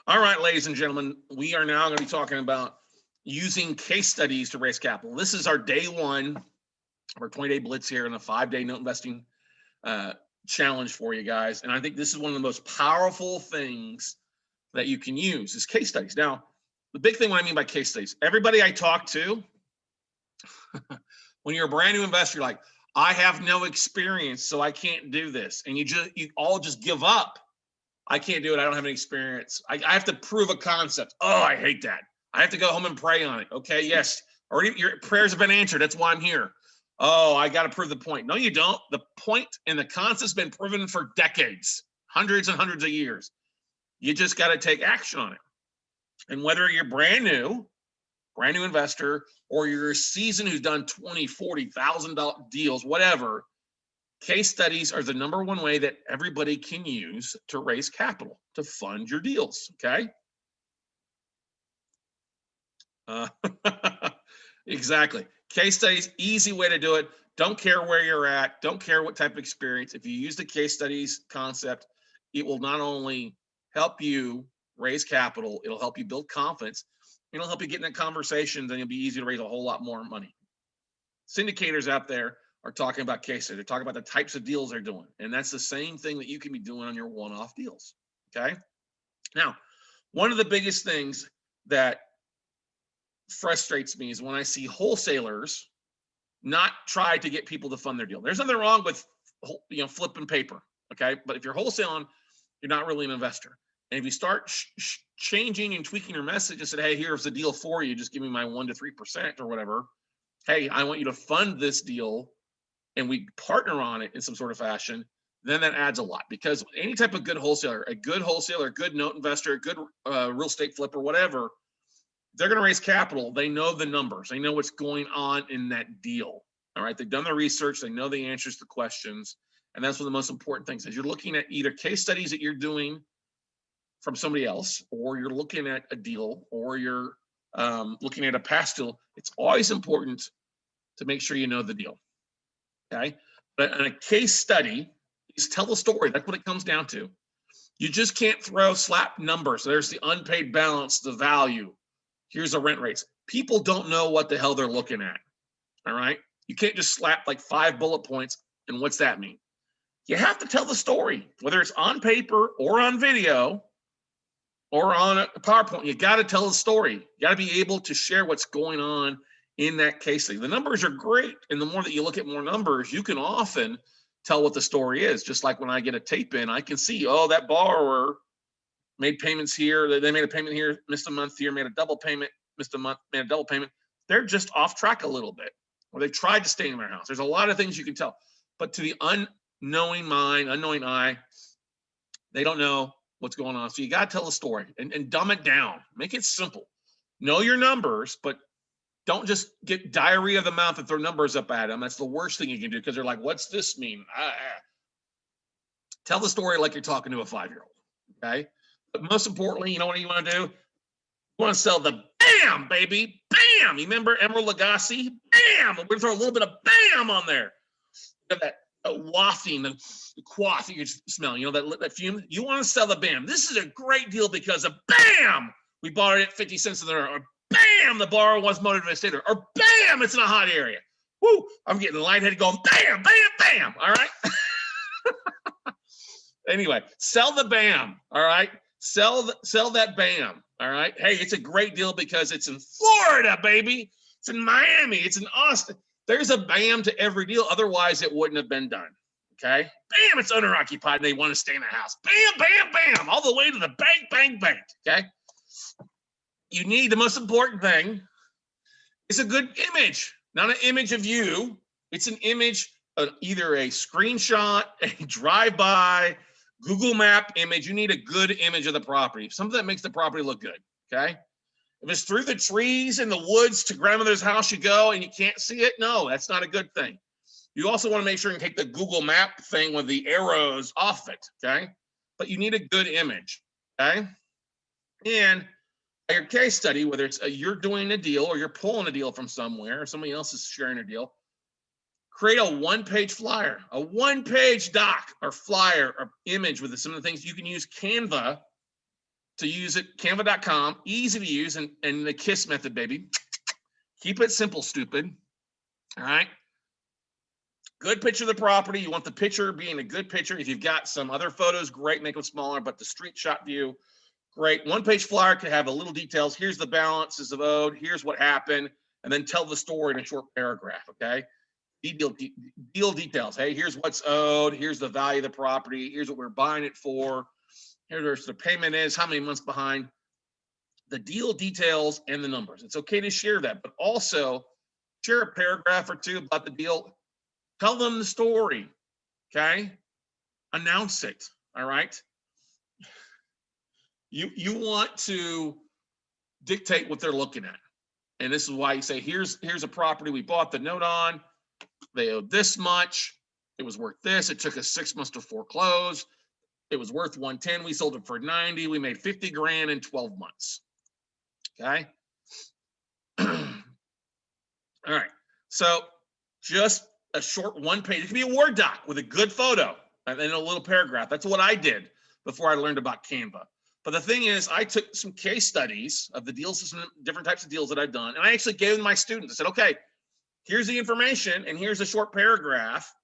All right, ladies and gentlemen, we are now going to be talking about using case studies to raise capital. This is our day one of our 20-day blitz here in a 5-day note investing challenge for you guys. And I think this is one of the most powerful things that you can use is case studies. Now, the big thing what I mean by case studies, everybody I talk to, when you're a brand new investor, you're like, I have no experience, so I can't do this. And you all just give up. I can't do it. I don't have any experience. I have to prove a concept. Oh, I hate that. I have to go home and pray on it. Okay, yes. Already your prayers have been answered. That's why I'm here. Oh, I got to prove the point. No, you don't. The point and the concept's been proven for decades, hundreds and hundreds of years. You just got to take action on it. And whether you're brand new investor, or you're a seasoned who's done $20,000, $40,000 deals, whatever, case studies are the number one way that everybody can use to raise capital, to fund your deals, okay? Exactly. Case studies, easy way to do it. Don't care where you're at. Don't care what type of experience. If you use the case studies concept, it will not only help you raise capital, it'll help you build confidence. It'll help you get in that conversation, then it'll be easy to raise a whole lot more money. Syndicators out there are talking about case studies. They're talking about the types of deals they're doing. And that's the same thing that you can be doing on your one-off deals, okay? Now, one of the biggest things that frustrates me is when I see wholesalers not try to get people to fund their deal. There's nothing wrong with, flipping paper, okay? But if you're wholesaling, you're not really an investor. And if you start changing and tweaking your message and said, hey, here's the deal for you, just give me my 1 to 3% or whatever. Hey, I want you to fund this deal and we partner on it in some sort of fashion, then that adds a lot. Because any type of good wholesaler, a good note investor, a good real estate flipper, whatever, they're going to raise capital. They know the numbers. They know what's going on in that deal. All right. They've done the research. They know the answers to questions. And that's one of the most important things is you're looking at either case studies that you're doing from somebody else, or you're looking at a deal, or you're looking at a past deal. It's always important to make sure you know the deal. Okay. But in a case study is tell the story. That's what it comes down to. You just can't slap numbers. There's the unpaid balance, the value. Here's the rent rates. People don't know what the hell they're looking at. All right. You can't just slap like 5 bullet points. And what's that mean? You have to tell the story, whether it's on paper or on video or on a PowerPoint. You got to tell the story. You got to be able to share what's going on in that case study. The numbers are great. And the more that you look at more numbers, you can often tell what the story is. Just like when I get a tape in, I can see, oh, that borrower made payments here. They made a payment here, missed a month here, made a double payment, missed a month, made a double payment. They're just off track a little bit, or they tried to stay in their house. There's a lot of things you can tell. But to the unknowing mind, unknowing eye, they don't know what's going on. So you got to tell the story and dumb it down. Make it simple. Know your numbers, but don't just get diarrhea of the mouth and throw numbers up at them. That's the worst thing you can do because they're like, what's this mean? Tell the story like you're talking to a 5-year-old, okay? But most importantly, you know what you want to do? You want to sell the BAM, baby. BAM. You remember Emerald Lagasse? BAM. We're going to throw a little bit of BAM on there. That wafting, the quaff you can smell, that fume. You want to sell the BAM. This is a great deal because of BAM. We bought it at 50 cents an hour. Or BAM, the borrower wants motivated to stay there. Or BAM, it's in a hot area. Woo, I'm getting lightheaded going BAM, BAM, BAM. All right. Anyway, sell the BAM. All right. Sell that BAM. All right. Hey, it's a great deal because it's in Florida, baby. It's in Miami. It's in Austin. There's a BAM to every deal. Otherwise, it wouldn't have been done. Okay. BAM, it's owner occupied and they want to stay in the house. BAM, BAM, BAM. All the way to the bank, bank, bank. Okay. You need the most important thing is a good image, not an image of you. It's an image of either a screenshot, a drive-by, Google Map image. You need a good image of the property, something that makes the property look good, okay? If it's through the trees in the woods to grandmother's house you go and you can't see it, no, that's not a good thing. You also want to make sure you take the Google Map thing with the arrows off it, okay? But you need a good image, okay? And your case study, whether it's you're doing a deal or you're pulling a deal from somewhere or somebody else is sharing a deal, create a one-page flyer, a one-page doc or flyer or image with some of the things you can use Canva to use it. Canva.com, easy to use, and the KISS method, baby. Keep it simple, stupid. All right. Good picture of the property. You want the picture being a good picture. If you've got some other photos, great, make them smaller, but the street shot view, great. One-page flyer could have a little details. Here's the balances of owed. Here's what happened. And then tell the story in a short paragraph, okay? Deal details. Hey, here's what's owed. Here's the value of the property. Here's what we're buying it for. Here's the payment is, how many months behind. The deal details and the numbers. It's okay to share that, but also share a paragraph or two about the deal. Tell them the story, okay? Announce it, all right? You want to dictate what they're looking at. And this is why you say, here's a property we bought the note on. They owed this much. It was worth this. It took us 6 months to foreclose. It was worth 110. We sold it for 90. We made 50 grand in 12 months, okay? All right, so just a short one page. It can be a Word doc with a good photo and then a little paragraph. That's what I did before I learned about Canva. But the thing is, I took some case studies of the deals, some different types of deals that I've done, and I actually gave them to my students. I said, okay, here's the information and here's a short paragraph.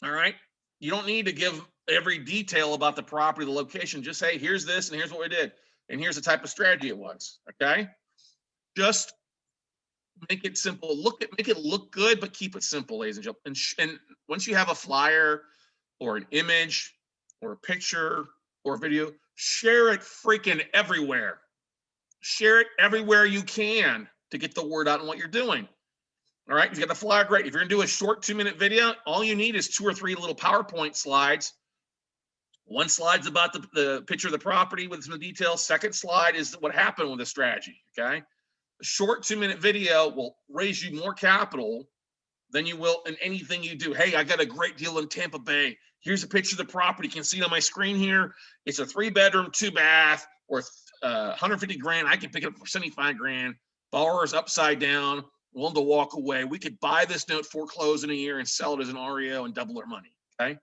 All right. You don't need to give every detail about the property, the location. Just say, here's this and here's what we did. And here's the type of strategy it was. Okay. Just make it simple. Make it look good, but keep it simple, ladies and gentlemen. And once you have a flyer or an image or a picture or a video, share it freaking everywhere. Share it everywhere you can to get the word out on what you're doing. All right, you got the flyer, great. If you're gonna do a short 2-minute video, all you need is 2 or 3 little PowerPoint slides. One slide's about the picture of the property with some details. Second slide is what happened with the strategy, okay? A short 2-minute video will raise you more capital than you will in anything you do. Hey, I got a great deal in Tampa Bay. Here's a picture of the property. You can see it on my screen here. It's a 3-bedroom, 2-bath, worth 150 grand. I can pick it up for 75 grand. Borrower's upside down, willing to walk away. We could buy this note, foreclose in a year, and sell it as an REO and double our money, okay?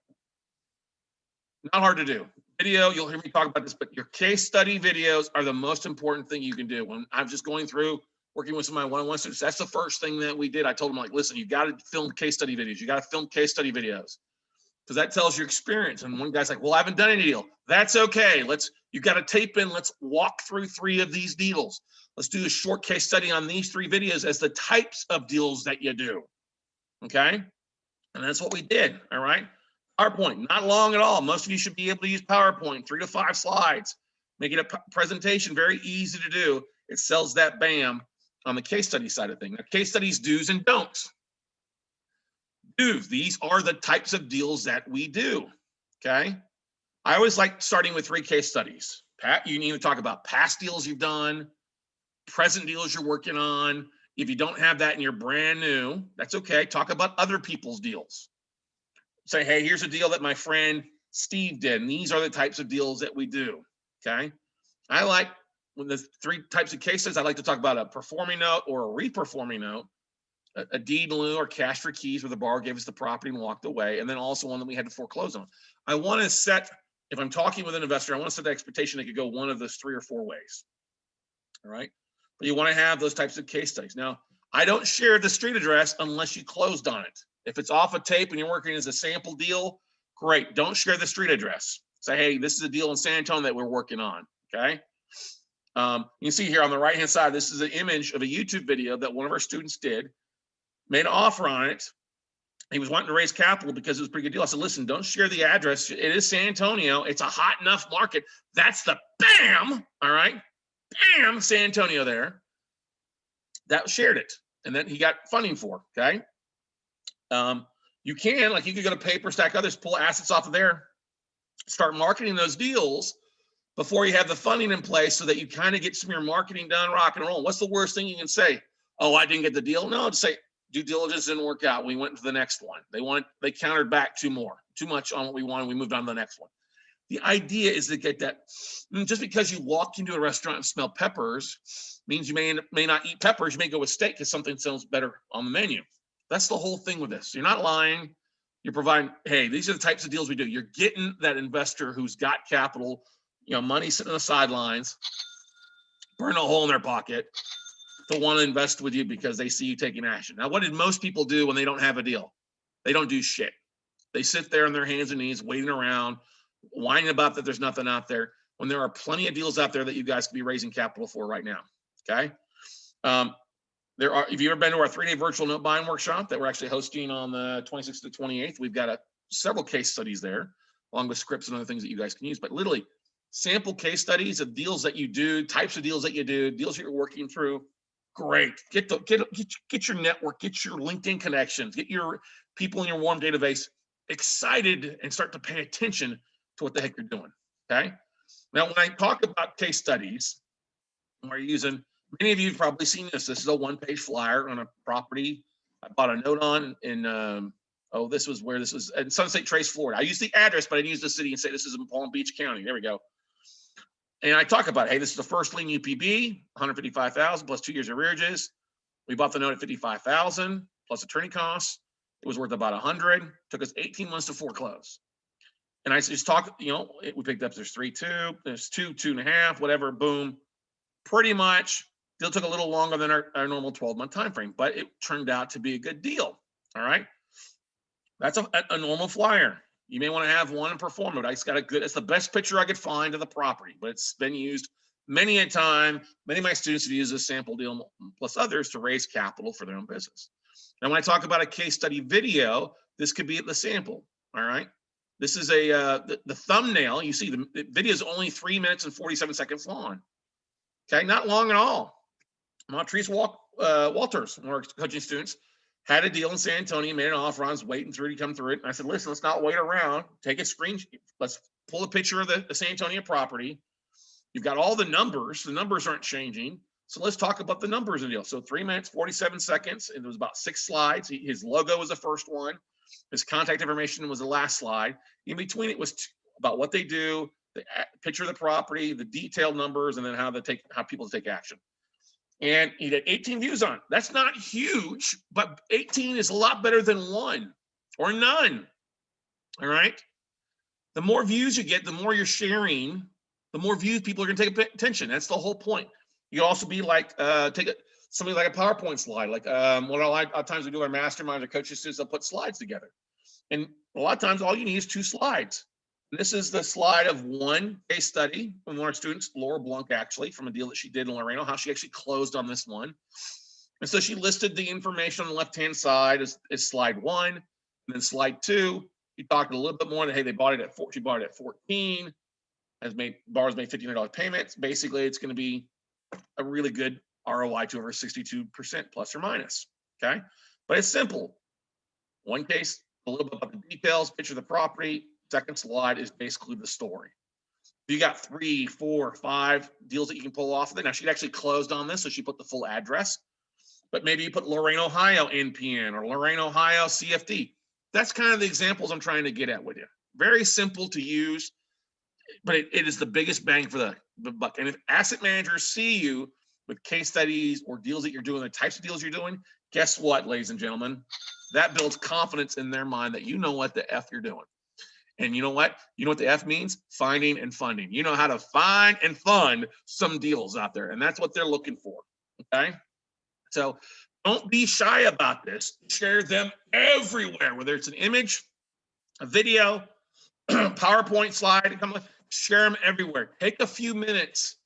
Not hard to do. Video, you'll hear me talk about this, but your case study videos are the most important thing you can do. When I'm just going through working with some of my one-on-one students, that's the first thing that we did. I told them, like, listen, you got to film case study videos. You got to film case study videos because that tells your experience. And one guy's like, well, I haven't done any deal. That's okay. You got to tape in. Let's walk through 3 of these deals. Let's do a short case study on these 3 videos as the types of deals that you do. Okay. And that's what we did. All right. PowerPoint, not long at all. Most of you should be able to use PowerPoint, 3 to 5 slides, make it a presentation, very easy to do. It sells that BAM on the case study side of things. Now, case studies, do's and don'ts. Do's, these are the types of deals that we do, okay? I always like starting with 3 case studies. You need to talk about past deals you've done, present deals you're working on. If you don't have that and you're brand new, that's okay. Talk about other people's deals. Say, hey, here's a deal that my friend Steve did, and these are the types of deals that we do, okay? I like, when the 3 types of cases, I like to talk about a performing note or a reperforming note, a deed in lieu or cash for keys where the borrower gave us the property and walked away, and then also one that we had to foreclose on. I want to set, if I'm talking with an investor, I want to set the expectation they could go one of those 3 or 4 ways, all right? But you want to have those types of case studies. Now, I don't share the street address unless you closed on it. If it's off a tape and you're working as a sample deal, great. Don't share the street address. Say, hey, this is a deal in San Antonio that we're working on, okay? You can see here on the right-hand side, this is an image of a YouTube video that one of our students did, made an offer on it. He was wanting to raise capital because it was a pretty good deal. I said, listen, don't share the address. It is San Antonio. It's a hot enough market. That's the BAM, all right? BAM, San Antonio there. That shared it. And then he got funding for, okay? You could go to Paper Stack, others, pull assets off of there, start marketing those deals before you have the funding in place so that you kind of get some of your marketing done, rock and roll. What's the worst thing you can say? Oh, I didn't get the deal. No, just say due diligence didn't work out. We went to the next one. They countered back too much on what we wanted. We moved on to the next one. The idea is to get that. Just because you walk into a restaurant and smell peppers means you may not eat peppers. You may go with steak because something sounds better on the menu. That's the whole thing with this. You're not lying. You're providing, hey, these are the types of deals we do. You're getting that investor who's got capital, money sitting on the sidelines, burn a hole in their pocket to want to invest with you because they see you taking action. Now, what did most people do when they don't have a deal? They don't do shit. They sit there on their hands and knees, waiting around, whining about that there's nothing out there, when there are plenty of deals out there that you guys could be raising capital for right now. Okay. If you've ever been to our 3-day virtual note buying workshop that we're actually hosting on the 26th to 28th, we've got several case studies there, along with scripts and other things that you guys can use. But literally, sample case studies of deals that you do, types of deals that you do, deals that you're working through. Great. Get your network, get your LinkedIn connections, get your people in your warm database excited and start to pay attention to what the heck you're doing. Okay. Now, when I talk about case studies, we're using, many of you have probably seen this. This is a 1-page flyer on a property I bought a note on in, this was in Sunset Trace, Florida. I used the address, but I didn't use the city and say this is in Palm Beach County. There we go. And I talk about, hey, this is the first lien UPB, 155,000 plus 2 years of arrearages. We bought the note at 55,000 plus attorney costs. It was worth about 100. Took us 18 months to foreclose. And I just talk, we picked up, there's 3.2, there's 2.5, whatever, boom. Pretty much, deal took a little longer than our normal 12-month time frame, but it turned out to be a good deal. All right. That's a normal flyer. You may want to have one and perform it. It's the best picture I could find of the property, but it's been used many a time. Many of my students have used this sample deal plus others to raise capital for their own business. Now, when I talk about a case study video, this could be the sample. All right. This is the thumbnail. You see the video is only 3 minutes and 47 seconds long. Okay. Not long at all. Montrese Walters, one of our coaching students, had a deal in San Antonio, made an offer. I was waiting through to come through it. And I said, listen, let's not wait around. Take a screen. Let's pull a picture of the San Antonio property. You've got all the numbers. The numbers aren't changing. So let's talk about the numbers of the deal. So 3 minutes, 47 seconds. And it was about 6 slides. His logo was the first one. His contact information was the last slide. In between it was about what they do, the picture of the property, the detailed numbers, and then how people take action. And he had 18 views on it. That's not huge, but 18 is a lot better than 1 or none. All right. The more views you get, the more you're sharing, the more views people are going to take attention. That's the whole point. You can also be like, something like a PowerPoint slide. Like what a lot of times we do our masterminds or coaches is they'll put slides together. And a lot of times all you need is 2 slides. This is the slide of one case study from one of our students, Laura Blanc, actually, from a deal that she did in Laredo, how she actually closed on this one. And so she listed the information on the left-hand side as slide 1. And then slide 2, he talked a little bit more that, hey, she bought it at 14, borrowers made $1,500 payments. Basically, it's going to be a really good ROI to over 62% plus or minus. Okay. But it's simple. One case, a little bit about the details, picture of the property. Second slide is basically the story. You got 3, 4, 5 deals that you can pull off of it. Now, she'd actually closed on this, so she put the full address. But maybe you put Lorain, Ohio NPN or Lorain, Ohio CFD. That's kind of the examples I'm trying to get at with you. Very simple to use, but it is the biggest bang for the buck. And if asset managers see you with case studies or deals that you're doing, the types of deals you're doing, guess what, ladies and gentlemen? That builds confidence in their mind that you know what the F you're doing. And you know what? You know what the F means? Finding and funding. You know how to find and fund some deals out there. And that's what they're looking for. Okay. So don't be shy about this. Share them everywhere, whether it's an image, a video, PowerPoint slide, share them everywhere. Take a few minutes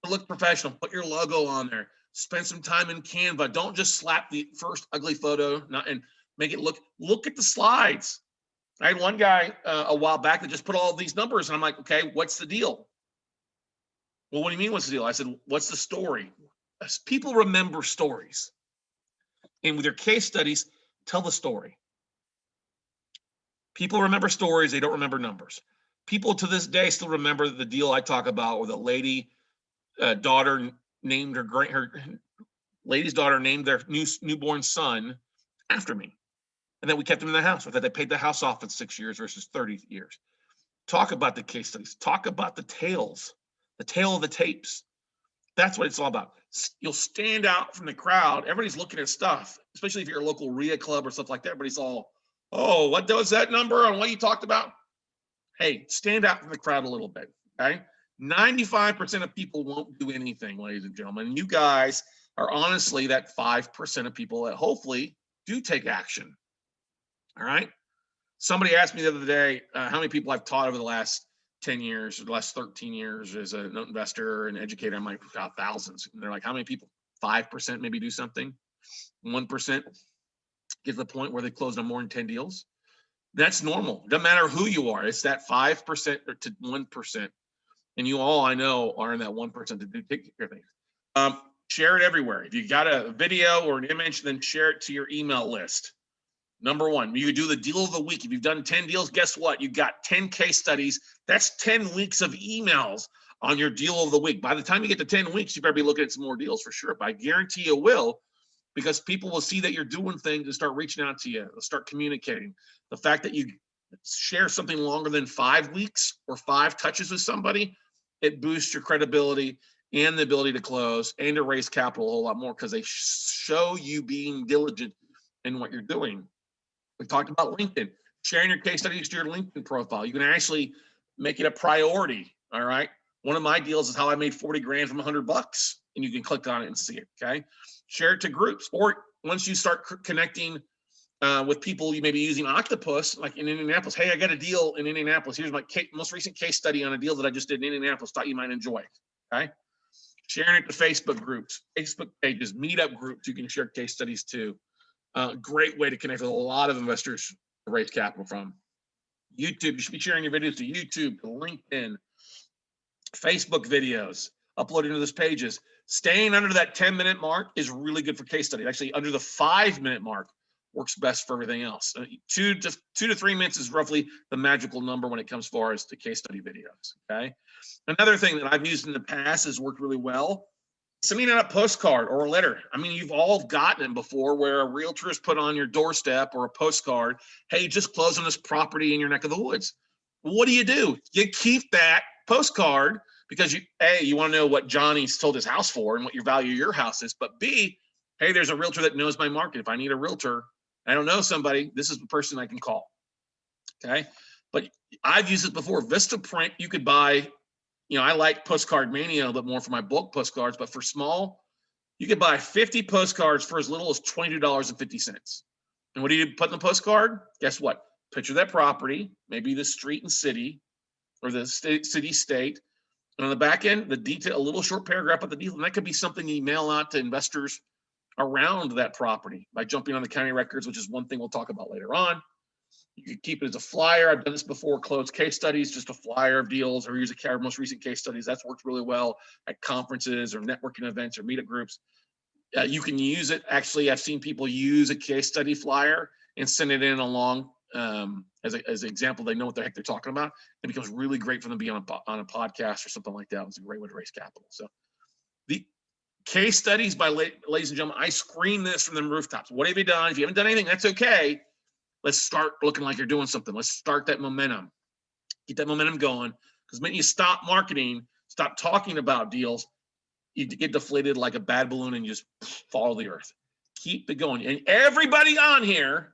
to look professional. Put your logo on there. Spend some time in Canva. Don't just slap the first ugly photo and make it look at the slides. I had one guy a while back that just put all these numbers, and I'm like, okay, what's the deal? Well, what do you mean, what's the deal? I said, what's the story? People remember stories. And with your case studies, tell the story. People remember stories. They don't remember numbers. People to this day still remember the deal I talk about where the lady daughter named her lady's daughter named their newborn son after me. And then we kept them in the house, or that they paid the house off in 6 years versus 30 years. Talk about the case studies. Talk about the tales, the tale of the tapes. That's what it's all about. You'll stand out from the crowd. Everybody's looking at stuff, especially if you're a local RIA club or stuff like that. Everybody's all, oh, what was that number on what you talked about? Hey, stand out from the crowd a little bit, okay? 95% of people won't do anything, ladies and gentlemen. And you guys are honestly that 5% of people that hopefully do take action. All right. Somebody asked me the other day how many people I've taught over the last 10 years or the last 13 years as an investor and educator. I'm like, God, thousands. And they're like, how many people? 5% maybe do something. 1% get to the point where they close on more than 10 deals. That's normal. Doesn't matter who you are. It's that 5% to 1%. And you all, I know, are in that 1% to do take care of things. Share it everywhere. If you got a video or an image, then share it to your email list. Number one, you do the deal of the week. If you've done 10 deals, guess what? You've got 10 case studies. That's 10 weeks of emails on your deal of the week. By the time you get to 10 weeks, you better be looking at some more deals for sure. But I guarantee you will, because people will see that you're doing things and start reaching out to you. They'll start communicating. The fact that you share something longer than 5 weeks or 5 touches with somebody, it boosts your credibility and the ability to close and to raise capital a whole lot more because they show you being diligent in what you're doing. We talked about LinkedIn, sharing your case studies to your LinkedIn profile. You can actually make it a priority. All right. One of my deals is how I made 40 grand from $100, and you can click on it and see it. Okay. Share it to groups, or once you start connecting with people, you may be using Octopus, like in Indianapolis. Hey, I got a deal in Indianapolis. Here's my most recent case study on a deal that I just did in Indianapolis. Thought you might enjoy. Okay. Sharing it to Facebook groups, Facebook pages, meetup groups. You can share case studies too. Great way to connect with a lot of investors to raise capital from. YouTube, you should be sharing your videos to YouTube, to LinkedIn, Facebook videos, uploading to those pages. Staying under that 10-minute mark is really good for case study. Actually, under the 5-minute mark works best for everything else. 2 to 3 minutes is roughly the magical number when it comes as far as the case study videos. Okay. Another thing that I've used in the past has worked really well. Sending out a postcard or a letter. I mean, you've all gotten it before where a realtor is put on your doorstep or a postcard. Hey, just close on this property in your neck of the woods. What do? You keep that postcard because you want to know what Johnny's sold his house for and what your value of your house is. But B, hey, there's a realtor that knows my market. If I need a realtor, I don't know somebody, this is the person I can call. Okay. But I've used it before. Vistaprint, you could buy. I like Postcard Mania a little bit more for my bulk postcards, but for small, you could buy 50 postcards for as little as $22.50. And what do you put in the postcard? Guess what? Picture that property, maybe the street and city, or the city, state. And on the back end, the detail, a little short paragraph of the deal. And that could be something you mail out to investors around that property by jumping on the county records, which is one thing we'll talk about later on. You could keep it as a flyer. I've done this before, closed case studies, just a flyer of deals, or use a most recent case studies. That's worked really well at conferences or networking events or meetup groups. You can use it. Actually, I've seen people use a case study flyer and send it in along as an example. They know what the heck they're talking about. It becomes really great for them to be on a podcast or something like that. It's a great way to raise capital. So the case studies by ladies and gentlemen, I scream this from the rooftops. What have you done? If you haven't done anything, that's okay. Let's start looking like you're doing something. Let's start that momentum. Get that momentum going. Because when you stop marketing, stop talking about deals, you get deflated like a bad balloon and you just fall to the earth. Keep it going. And everybody on here,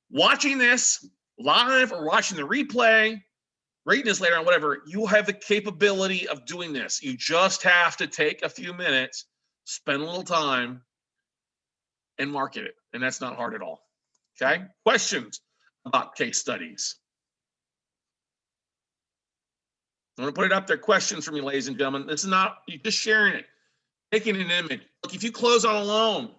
watching this live or watching the replay, reading this later on, whatever, you have the capability of doing this. You just have to take a few minutes, spend a little time, and market it. And that's not hard at all. Okay. Questions about case studies? I'm going to put it up there. Questions for me, ladies and gentlemen. This is not you just sharing it, taking an image. Look, if you close on a loan,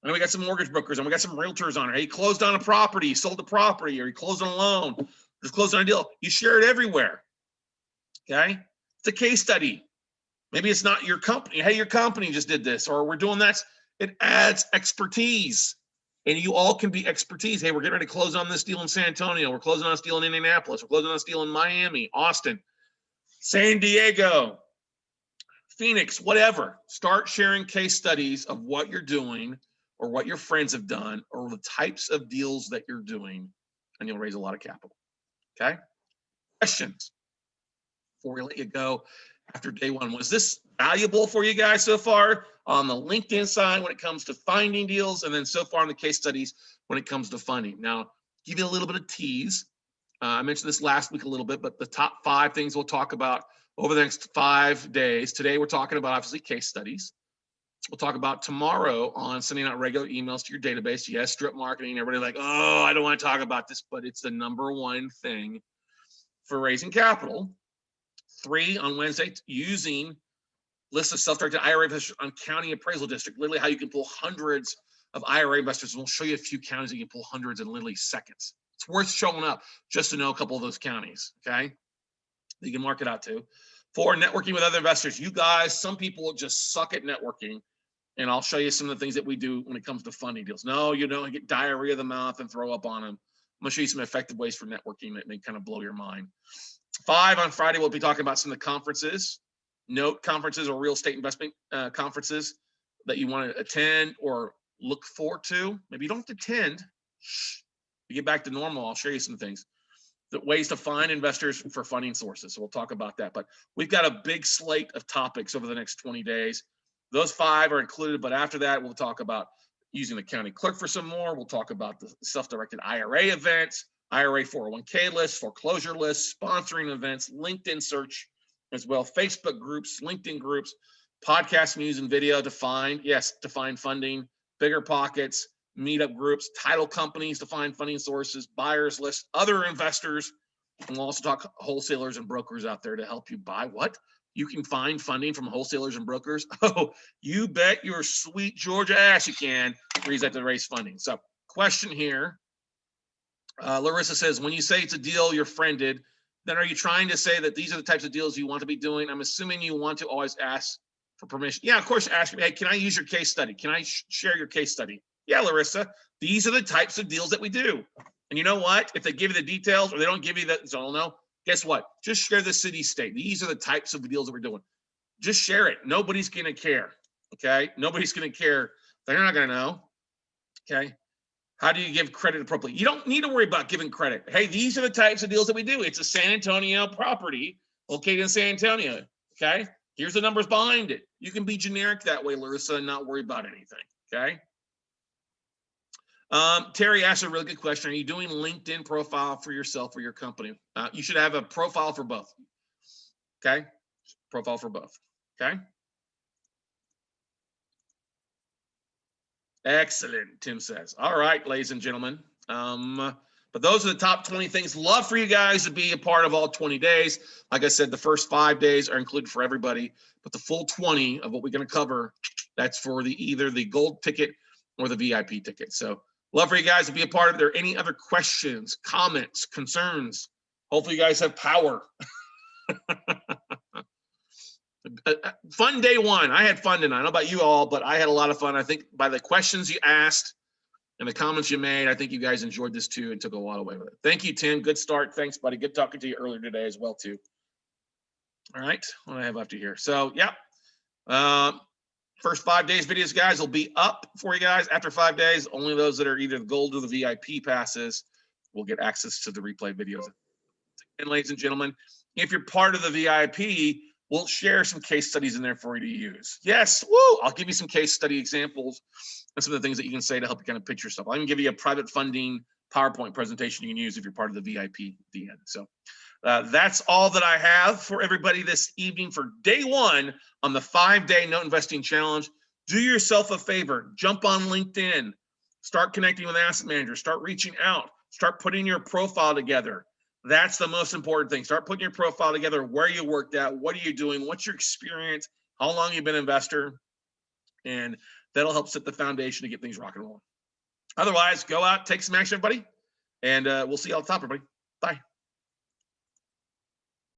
and we got some mortgage brokers and we got some realtors on it. Hey, he closed on a property, he sold the property, or he closed on a loan, just closed on a deal. You share it everywhere. Okay. It's a case study. Maybe it's not your company. Hey, your company just did this, or we're doing that. It adds expertise, and you all can be expertise. Hey, we're getting ready to close on this deal in San Antonio. We're closing on this deal in Indianapolis. We're closing on this deal in Miami, Austin, San Diego, Phoenix, whatever. Start sharing case studies of what you're doing or what your friends have done or the types of deals that you're doing, and you'll raise a lot of capital. Okay? Questions before we let you go after day one. Was this valuable for you guys so far on the LinkedIn side when it comes to finding deals, and then so far on the case studies when it comes to funding? Now, give you a little bit of tease. I mentioned this last week a little bit, but the top 5 things we'll talk about over the next 5 days. Today, we're talking about obviously case studies. We'll talk about tomorrow on sending out regular emails to your database. Yes, drip marketing. Everybody like, oh, I don't want to talk about this, but it's the #1 thing for raising capital. 3 on Wednesday, using lists of self-directed IRA investors on county appraisal district. Literally, how you can pull hundreds of IRA investors. We'll show you a few counties that you can pull hundreds in literally seconds. It's worth showing up just to know a couple of those counties. Okay, you can mark it out too. 4, networking with other investors. You guys, some people just suck at networking. And I'll show you some of the things that we do when it comes to funding deals. No, you don't get diarrhea of the mouth and throw up on them. I'm gonna show you some effective ways for networking that may kind of blow your mind. 5, on Friday, we'll be talking about some of the conferences, note conferences or real estate investment conferences that you want to attend or look forward to. Maybe you don't have to attend. You get back to normal, I'll show you some things. The ways to find investors for funding sources. So we'll talk about that. But we've got a big slate of topics over the next 20 days. Those 5 are included, but after that, we'll talk about using the county clerk for some more. We'll talk about the self-directed IRA events, IRA 401k lists, foreclosure lists, sponsoring events, LinkedIn search as well, Facebook groups, LinkedIn groups, podcast news and video to find funding, bigger pockets, meetup groups, title companies to find funding sources, buyers list, other investors. And we'll also talk wholesalers and brokers out there to help you buy what? You can find funding from wholesalers and brokers. Oh, you bet your sweet Georgia ass you can to raise funding. So question here. Larissa says, when you say it's a deal your friend did, then are you trying to say that these are the types of deals you want to be doing? I'm assuming you want to always ask for permission. Yeah, of course, ask me, hey, can I use your case study? Can I share your case study? Yeah, Larissa, these are the types of deals that we do. And you know what? If they give you the details or they don't give you that, so I don't know. Guess what? Just share the city state. These are the types of deals that we're doing. Just share it. Nobody's going to care. Okay. Nobody's going to care. They're not going to know. Okay. How do you give credit appropriately? You don't need to worry about giving credit. Hey, these are the types of deals that we do. It's a San Antonio property located in San Antonio. Okay. Here's the numbers behind it. You can be generic that way, Larissa, and not worry about anything. Okay. Terry asked a really good question. Are you doing LinkedIn profile for yourself or your company? You should have a profile for both. Okay. Profile for both. Okay. Excellent, Tim says. All right, ladies and gentlemen. But those are the top 20 things. Love for you guys to be a part of all 20 days. Like I said, the first 5 days are included for everybody, but the full 20 of what we're going to cover, that's for either the gold ticket or the VIP ticket. So love for you guys to be a part of it. Are there any other questions, comments, concerns? Hopefully you guys have power. Fun day 1. I had fun tonight. I don't know about you all, but I had a lot of fun. I think by the questions you asked and the comments you made, I think you guys enjoyed this too and took a lot away with it. Thank you, Tim. Good start. Thanks, buddy. Good talking to you earlier today as well too. All right, what do I have after here? So yeah, first 5 days videos, guys, will be up for you guys after 5 days. Only those that are either the gold or the VIP passes will get access to the replay videos. And ladies and gentlemen, if you're part of the VIP, we'll share some case studies in there for you to use. Yes, woo! I'll give you some case study examples and some of the things that you can say to help you kind of picture stuff. I can give you a private funding PowerPoint presentation you can use if you're part of the VIP at the end. So that's all that I have for everybody this evening for day 1 on the 5-day Note Investing Challenge. Do yourself a favor. Jump on LinkedIn. Start connecting with asset managers. Start reaching out. Start putting your profile together. That's the most important thing. Start putting your profile together, where you worked at, what are you doing, what's your experience, how long you've been an investor, and that'll help set the foundation to get things rock and rolling. Otherwise, go out, take some action, everybody, and we'll see you all at the top, everybody. Bye.